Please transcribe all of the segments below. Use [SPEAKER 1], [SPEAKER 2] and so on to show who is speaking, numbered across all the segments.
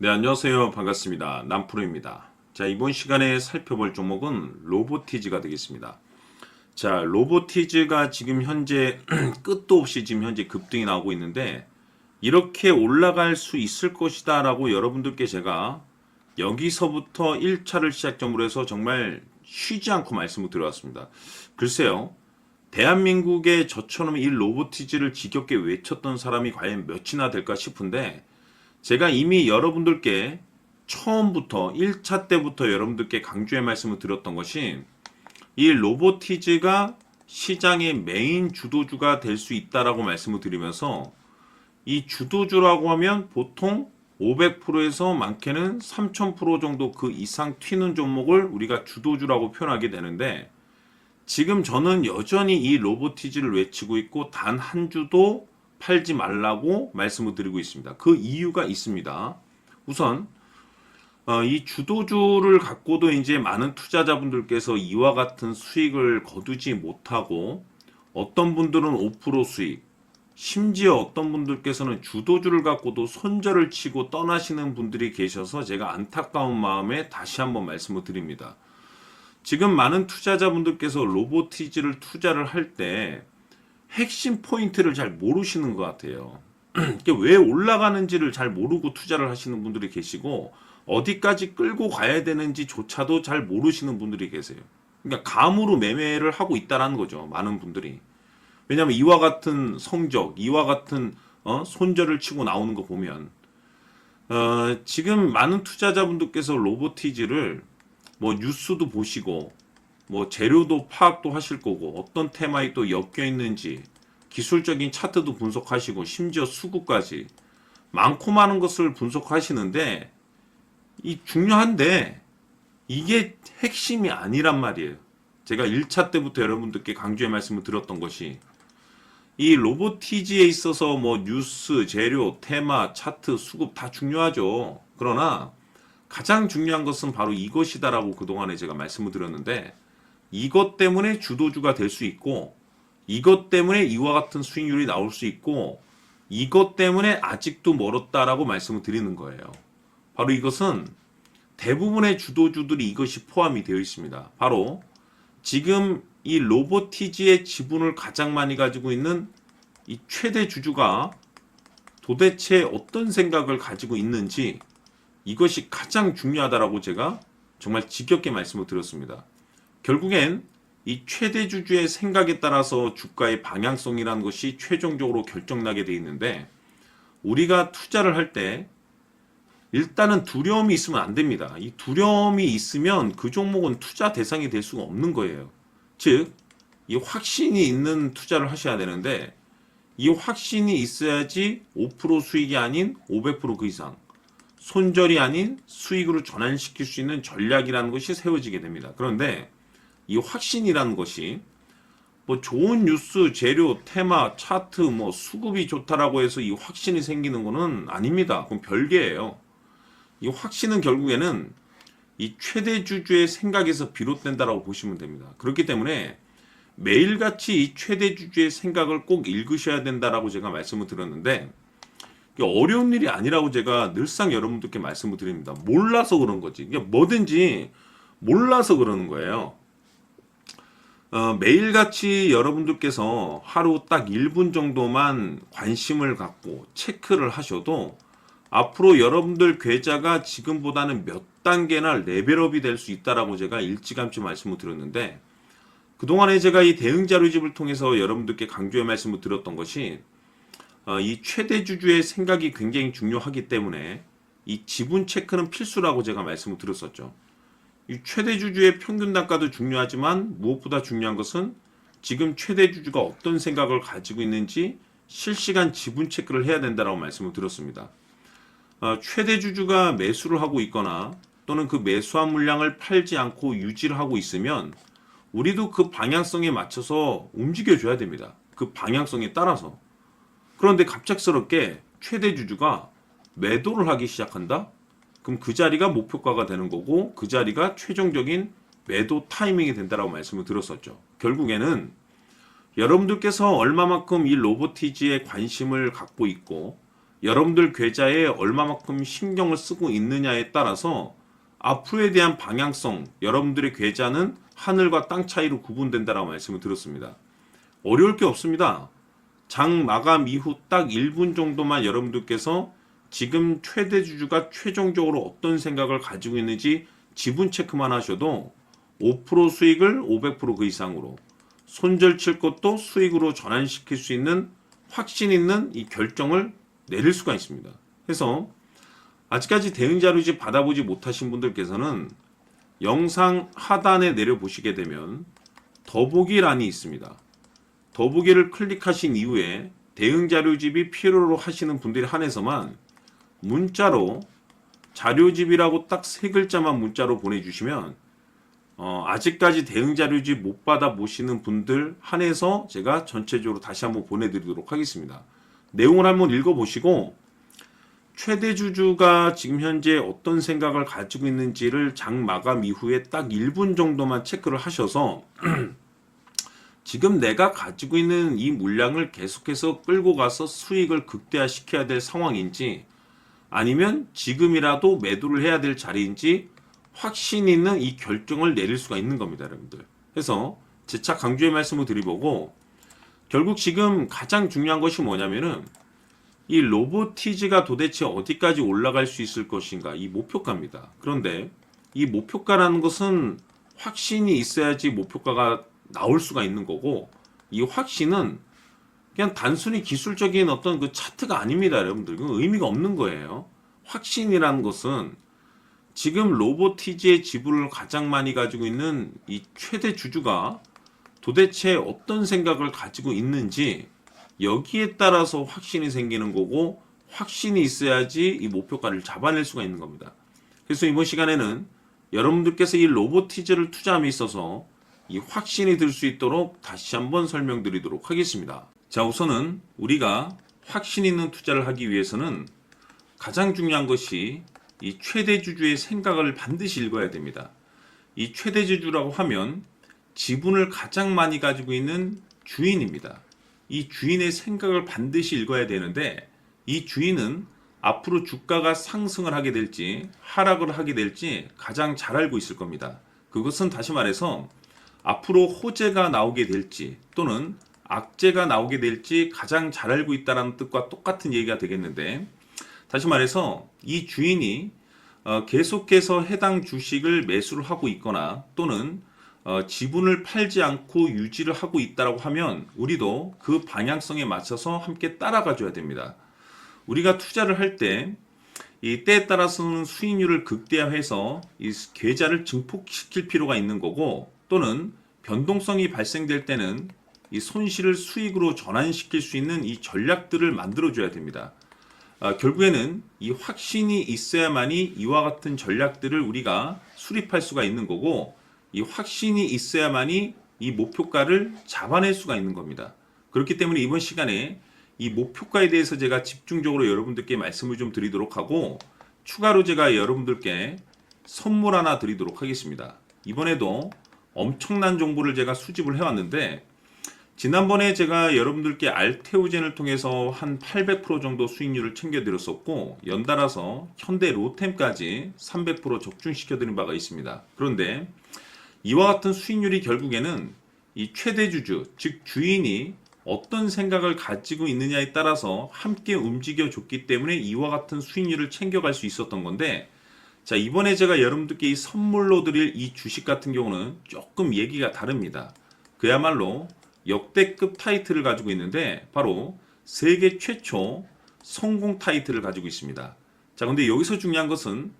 [SPEAKER 1] 네, 안녕하세요. 반갑습니다. 남프로입니다. 자, 이번 시간에 살펴볼 종목은 로보티즈가 되겠습니다. 자, 로보티즈가 지금 현재 끝도 없이 지금 현재 급등이 나오고 있는데 이렇게 올라갈 수 있을 것이다 라고 여러분들께 제가 여기서부터 1차를 시작점으로 해서 정말 쉬지 않고 말씀을 드려왔습니다. 글쎄요. 대한민국의 저처럼 이 로보티즈를 지겹게 외쳤던 사람이 과연 몇이나 될까 싶은데 제가 이미 여러분들께 처음부터 1차 때부터 여러분들께 강조의 말씀을 드렸던 것이 이 로보티즈가 시장의 메인 주도주가 될 수 있다라고 말씀을 드리면서 이 주도주라고 하면 보통 500%에서 많게는 3000% 정도 그 이상 튀는 종목을 우리가 주도주라고 표현하게 되는데 지금 저는 여전히 이 로보티즈를 외치고 있고 단 한 주도 팔지 말라고 말씀을 드리고 있습니다. 그 이유가 있습니다. 우선 이 주도주를 갖고도 이제 많은 투자자분들께서 이와 같은 수익을 거두지 못하고 어떤 분들은 5% 수익, 심지어 어떤 분들께서는 주도주를 갖고도 손절을 치고 떠나시는 분들이 계셔서 제가 안타까운 마음에 다시 한번 말씀을 드립니다. 지금 많은 투자자분들께서 로보티즈를 투자를 할때 핵심 포인트를 잘 모르시는 것 같아요. 왜 올라가는지를 잘 모르고 투자를 하시는 분들이 계시고 어디까지 끌고 가야 되는지조차도 잘 모르시는 분들이 계세요. 그러니까 감으로 매매를 하고 있다라는 거죠. 많은 분들이. 왜냐하면 이와 같은 성적, 이와 같은 손절을 치고 나오는 거 보면 지금 많은 투자자분들께서 로보티즈를 뭐 뉴스도 보시고 뭐 재료도 파악도 하실 거고 어떤 테마에 또 엮여 있는지 기술적인 차트도 분석하시고 심지어 수급까지 많고 많은 것을 분석하시는데 이 중요한데 이게 핵심이 아니란 말이에요. 제가 1차 때부터 여러분들께 강조의 말씀을 드렸던 것이 이 로보티지에 있어서 뭐 뉴스, 재료, 테마, 차트, 수급 다 중요하죠. 그러나 가장 중요한 것은 바로 이것이다라고 그동안에 제가 말씀을 드렸는데 이것 때문에 주도주가 될 수 있고 이것 때문에 이와 같은 수익률이 나올 수 있고 이것 때문에 아직도 멀었다라고 말씀을 드리는 거예요. 바로 이것은 대부분의 주도주들이 이것이 포함이 되어 있습니다. 바로 지금 이 로보티지의 지분을 가장 많이 가지고 있는 이 최대 주주가 도대체 어떤 생각을 가지고 있는지 이것이 가장 중요하다라고 제가 정말 지겹게 말씀을 드렸습니다. 결국엔 이 최대 주주의 생각에 따라서 주가의 방향성이라는 것이 최종적으로 결정나게 돼 있는데 우리가 투자를 할 때 일단은 두려움이 있으면 안 됩니다. 이 두려움이 있으면 그 종목은 투자 대상이 될 수가 없는 거예요. 즉, 이 확신이 있는 투자를 하셔야 되는데 이 확신이 있어야지 5% 수익이 아닌 500%그 이상 손절이 아닌 수익으로 전환시킬 수 있는 전략이라는 것이 세워지게 됩니다. 그런데 이 확신이라는 것이 뭐 좋은 뉴스, 재료, 테마, 차트, 뭐 수급이 좋다라고 해서 이 확신이 생기는 거는 아닙니다. 그건 별개예요. 이 확신은 결국에는 이 최대 주주의 생각에서 비롯된다라고 보시면 됩니다. 그렇기 때문에 매일같이 이 최대 주주의 생각을 꼭 읽으셔야 된다라고 제가 말씀을 드렸는데 이게 어려운 일이 아니라고 제가 늘상 여러분들께 말씀을 드립니다. 몰라서 그런 거지. 이게 뭐든지 몰라서 그러는 거예요. 매일같이 여러분들께서 하루 딱 1분 정도만 관심을 갖고 체크를 하셔도 앞으로 여러분들 계좌가 지금보다는 몇 단계나 레벨업이 될 수 있다라고 제가 일찌감치 말씀을 드렸는데 그동안에 제가 이 대응 자료집을 통해서 여러분들께 강조의 말씀을 드렸던 것이 이 최대 주주의 생각이 굉장히 중요하기 때문에 이 지분 체크는 필수라고 제가 말씀을 드렸었죠. 이 최대 주주의 평균 단가도 중요하지만 무엇보다 중요한 것은 지금 최대 주주가 어떤 생각을 가지고 있는지 실시간 지분 체크를 해야 된다고 말씀을 드렸습니다. 최대 주주가 매수를 하고 있거나 또는 그 매수한 물량을 팔지 않고 유지를 하고 있으면 우리도 그 방향성에 맞춰서 움직여줘야 됩니다. 그 방향성에 따라서. 그런데 갑작스럽게 최대 주주가 매도를 하기 시작한다? 그럼 그 자리가 목표가가 되는 거고 그 자리가 최종적인 매도 타이밍이 된다라고 말씀을 드렸었죠. 결국에는 여러분들께서 얼마만큼 이 로보티지에 관심을 갖고 있고 여러분들 계좌에 얼마만큼 신경을 쓰고 있느냐에 따라서 앞으로에 대한 방향성, 여러분들의 계좌는 하늘과 땅 차이로 구분된다라고 말씀을 드렸습니다. 어려울 게 없습니다. 장 마감 이후 딱 1분 정도만 여러분들께서 지금 최대 주주가 최종적으로 어떤 생각을 가지고 있는지 지분 체크만 하셔도 5% 수익을 500%그 이상으로, 손절 칠 것도 수익으로 전환시킬 수 있는 확신 있는 이 결정을 내릴 수가 있습니다. 그래서 아직까지 대응자료집 받아보지 못하신 분들께서는 영상 하단에 내려보시게 되면 더보기란이 있습니다. 더보기를 클릭하신 이후에 대응자료집이 필요로 하시는 분들에 한해서만 문자로 자료집이라고 딱 3글자만 문자로 보내주시면 아직까지 대응자료집 못 받아보시는 분들 한해서 제가 전체적으로 다시 한번 보내드리도록 하겠습니다. 내용을 한번 읽어보시고 최대 주주가 지금 현재 어떤 생각을 가지고 있는지를 장 마감 이후에 딱 1분 정도만 체크를 하셔서 지금 내가 가지고 있는 이 물량을 계속해서 끌고 가서 수익을 극대화시켜야 될 상황인지, 아니면 지금이라도 매도를 해야 될 자리인지 확신 있는 이 결정을 내릴 수가 있는 겁니다, 여러분들. 그래서 재차 강조의 말씀을 드리고, 결국 지금 가장 중요한 것이 뭐냐면은 이 로보티즈가 도대체 어디까지 올라갈 수 있을 것인가, 이 목표가입니다. 그런데 이 목표가라는 것은 확신이 있어야지 목표가가 나올 수가 있는 거고, 이 확신은 그냥 단순히 기술적인 어떤 그 차트가 아닙니다, 여러분들. 그건 의미가 없는 거예요. 확신이라는 것은 지금 로보티즈의 지분을 가장 많이 가지고 있는 이 최대 주주가 도대체 어떤 생각을 가지고 있는지, 여기에 따라서 확신이 생기는 거고, 확신이 있어야지 이 목표가를 잡아낼 수가 있는 겁니다. 그래서 이번 시간에는 여러분들께서 이 로보티즈를 투자함에 있어서 이 확신이 들 수 있도록 다시 한번 설명드리도록 하겠습니다. 자, 우선은 우리가 확신 있는 투자를 하기 위해서는 가장 중요한 것이 이 최대 주주의 생각을 반드시 읽어야 됩니다. 이 최대 주주라고 하면 지분을 가장 많이 가지고 있는 주인입니다. 이 주인의 생각을 반드시 읽어야 되는데, 이 주인은 앞으로 주가가 상승을 하게 될지 하락을 하게 될지 가장 잘 알고 있을 겁니다. 그것은 다시 말해서 앞으로 호재가 나오게 될지 또는 악재가 나오게 될지 가장 잘 알고 있다는 뜻과 똑같은 얘기가 되겠는데, 다시 말해서 이 주인이 계속해서 해당 주식을 매수를 하고 있거나 또는 지분을 팔지 않고 유지를 하고 있다고 하면 우리도 그 방향성에 맞춰서 함께 따라가 줘야 됩니다. 우리가 투자를 할 때 이 때에 따라서는 수익률을 극대화해서 이 계좌를 증폭시킬 필요가 있는 거고, 또는 변동성이 발생될 때는 이 손실을 수익으로 전환시킬 수 있는 이 전략들을 만들어 줘야 됩니다. 결국에는 이 확신이 있어야만이 이와 같은 전략들을 우리가 수립할 수가 있는 거고, 이 확신이 있어야만이 이 목표가를 잡아낼 수가 있는 겁니다. 그렇기 때문에 이번 시간에 이 목표가에 대해서 제가 집중적으로 여러분들께 말씀을 좀 드리도록 하고, 추가로 제가 여러분들께 선물 하나 드리도록 하겠습니다. 이번에도 엄청난 정보를 제가 수집을 해왔는데, 지난번에 제가 여러분들께 알테오젠을 통해서 한 800% 정도 수익률을 챙겨드렸었고, 연달아서 현대 로템까지 300% 적중시켜드린 바가 있습니다. 그런데 이와 같은 수익률이 결국에는 이 최대 주주, 즉 주인이 어떤 생각을 가지고 있느냐에 따라서 함께 움직여 줬기 때문에 이와 같은 수익률을 챙겨갈 수 있었던 건데, 자, 이번에 제가 여러분들께 이 선물로 드릴 이 주식 같은 경우는 조금 얘기가 다릅니다. 그야말로 역대급 타이틀을 가지고 있는데 바로 세계 최초 성공 타이틀을 가지고 있습니다. 자, 근데 여기서 중요한 것은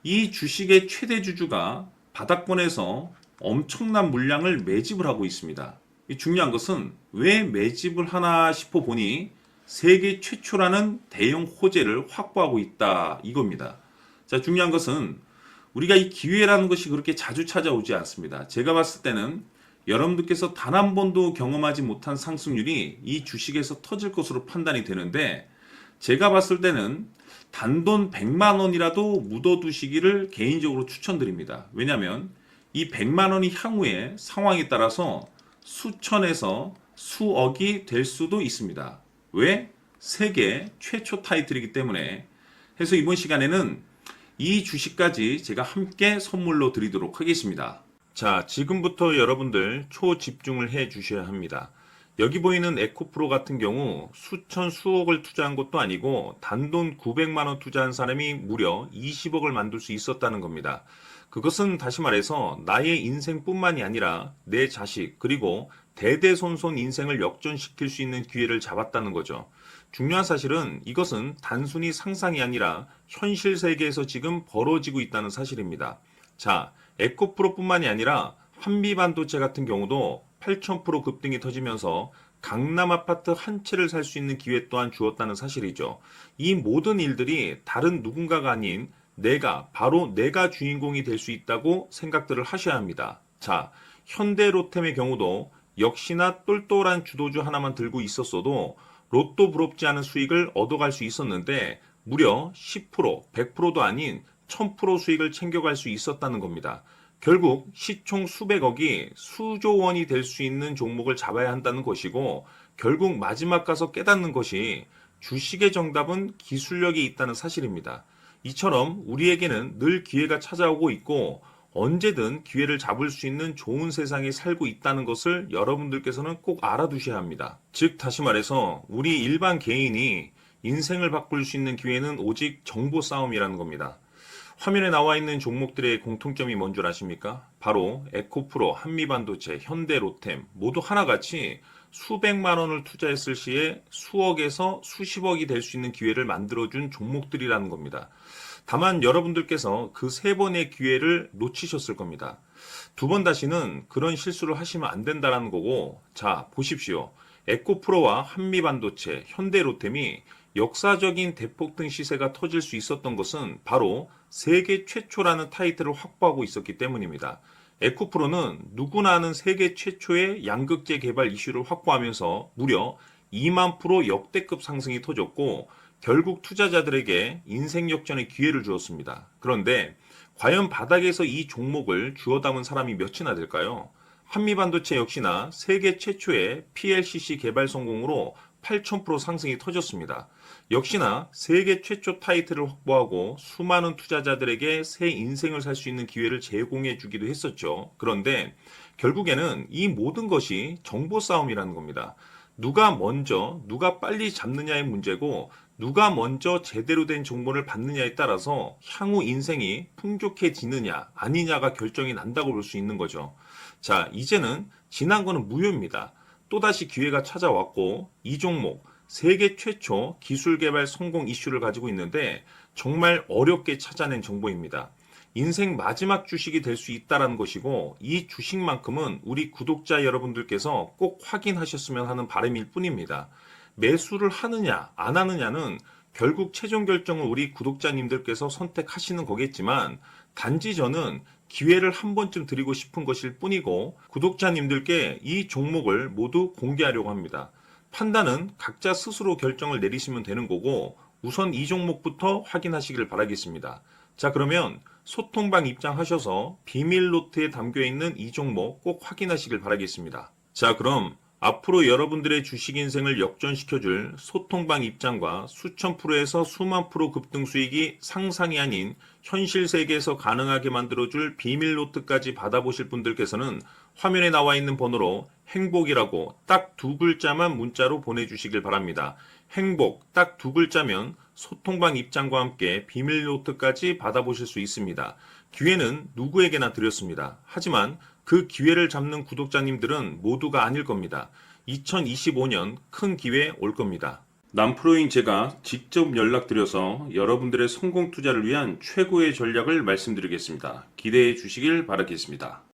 [SPEAKER 1] 이 주식의 최대 주주가 바닥권에서 엄청난 물량을 매집을 하고 있습니다. 이 중요한 것은 왜 매집을 하나 싶어 보니 세계 최초라는 대형 호재를 확보하고 있다, 이겁니다. 자, 중요한 것은 우리가 이 기회라는 것이 그렇게 자주 찾아오지 않습니다. 제가 봤을 때는 여러분들께서 단 한 번도 경험하지 못한 상승률이 이 주식에서 터질 것으로 판단이 되는데, 제가 봤을 때는 단돈 100만 원이라도 묻어두시기를 개인적으로 추천드립니다. 왜냐하면 이 100만 원이 향후에 상황에 따라서 수천에서 수억이 될 수도 있습니다. 왜? 세계 최초 타이틀이기 때문에 해서 이번 시간에는 이 주식까지 제가 함께 선물로 드리도록 하겠습니다. 자, 지금부터 여러분들 초집중을 해 주셔야 합니다. 여기 보이는 에코프로 같은 경우 수천 수억을 투자한 것도 아니고 단돈 900만 원 투자한 사람이 무려 20억을 만들 수 있었다는 겁니다. 그것은 다시 말해서 나의 인생뿐만이 아니라 내 자식 그리고 대대손손 인생을 역전시킬 수 있는 기회를 잡았다는 거죠. 중요한 사실은 이것은 단순히 상상이 아니라 현실 세계에서 지금 벌어지고 있다는 사실입니다. 자, 에코프로뿐만이 아니라 한미반도체 같은 경우도 8,000% 급등이 터지면서 강남 아파트 한 채를 살 수 있는 기회 또한 주었다는 사실이죠. 이 모든 일들이 다른 누군가가 아닌 바로 내가 주인공이 될 수 있다고 생각들을 하셔야 합니다. 자, 현대로템의 경우도 역시나 똘똘한 주도주 하나만 들고 있었어도 로또 부럽지 않은 수익을 얻어갈 수 있었는데 무려 10%, 100%도 아닌 1000% 수익을 챙겨갈 수 있었다는 겁니다. 결국 시총 수백억이 수조 원이 될 수 있는 종목을 잡아야 한다는 것이고 결국 마지막 가서 깨닫는 것이 주식의 정답은 기술력이 있다는 사실입니다. 이처럼 우리에게는 늘 기회가 찾아오고 있고 언제든 기회를 잡을 수 있는 좋은 세상에 살고 있다는 것을 여러분들께서는 꼭 알아두셔야 합니다. 즉 다시 말해서 우리 일반 개인이 인생을 바꿀 수 있는 기회는 오직 정보 싸움이라는 겁니다. 화면에 나와 있는 종목들의 공통점이 뭔 줄 아십니까? 바로 에코프로, 한미반도체, 현대로템 모두 하나같이 수백만 원을 투자했을 시에 수억에서 수십억이 될 수 있는 기회를 만들어준 종목들이라는 겁니다. 다만 여러분들께서 그 세 번의 기회를 놓치셨을 겁니다. 두 번 다시는 그런 실수를 하시면 안 된다는 거고, 자, 보십시오. 에코프로와 한미반도체, 현대로템이 역사적인 대폭등 시세가 터질 수 있었던 것은 바로 세계 최초라는 타이틀을 확보하고 있었기 때문입니다. 에코프로는 누구나 아는 세계 최초의 양극재 개발 이슈를 확보하면서 무려 2만 프로 역대급 상승이 터졌고 결국 투자자들에게 인생 역전의 기회를 주었습니다. 그런데 과연 바닥에서 이 종목을 주워 담은 사람이 몇이나 될까요? 한미반도체 역시나 세계 최초의 PLCC 개발 성공으로 8,000% 상승이 터졌습니다. 역시나 세계 최초 타이틀을 확보하고 수많은 투자자들에게 새 인생을 살 수 있는 기회를 제공해 주기도 했었죠. 그런데 결국에는 이 모든 것이 정보 싸움이라는 겁니다. 누가 먼저, 누가 빨리 잡느냐의 문제고 누가 먼저 제대로 된 정보를 받느냐에 따라서 향후 인생이 풍족해지느냐 아니냐가 결정이 난다고 볼 수 있는 거죠. 자, 이제는 지난 거는 무효입니다. 또다시 기회가 찾아왔고 이 종목 세계 최초 기술 개발 성공 이슈를 가지고 있는데 정말 어렵게 찾아낸 정보입니다. 인생 마지막 주식이 될 수 있다는 것이고 이 주식만큼은 우리 구독자 여러분들께서 꼭 확인하셨으면 하는 바람일 뿐입니다. 매수를 하느냐 안 하느냐는 결국 최종 결정을 우리 구독자님들께서 선택하시는 거겠지만 단지 저는 기회를 한 번쯤 드리고 싶은 것일 뿐이고 구독자님들께 이 종목을 모두 공개하려고 합니다. 판단은 각자 스스로 결정을 내리시면 되는 거고 우선 이 종목부터 확인하시길 바라겠습니다. 자, 그러면 소통방 입장하셔서 비밀 노트에 담겨 있는 이 종목 꼭 확인하시길 바라겠습니다. 자, 그럼 앞으로 여러분들의 주식 인생을 역전시켜줄 소통방 입장과 수천 프로에서 수만 프로 급등 수익이 상상이 아닌 현실 세계에서 가능하게 만들어줄 비밀 노트까지 받아보실 분들께서는 화면에 나와 있는 번호로 행복이라고 딱 두 글자만 문자로 보내주시길 바랍니다. 행복 딱 두 글자면 소통방 입장과 함께 비밀 노트까지 받아보실 수 있습니다. 기회는 누구에게나 드렸습니다. 하지만 그 기회를 잡는 구독자님들은 모두가 아닐 겁니다. 2025년 큰 기회 올 겁니다. 남프로인 제가 직접 연락드려서 여러분들의 성공 투자를 위한 최고의 전략을 말씀드리겠습니다. 기대해 주시길 바라겠습니다.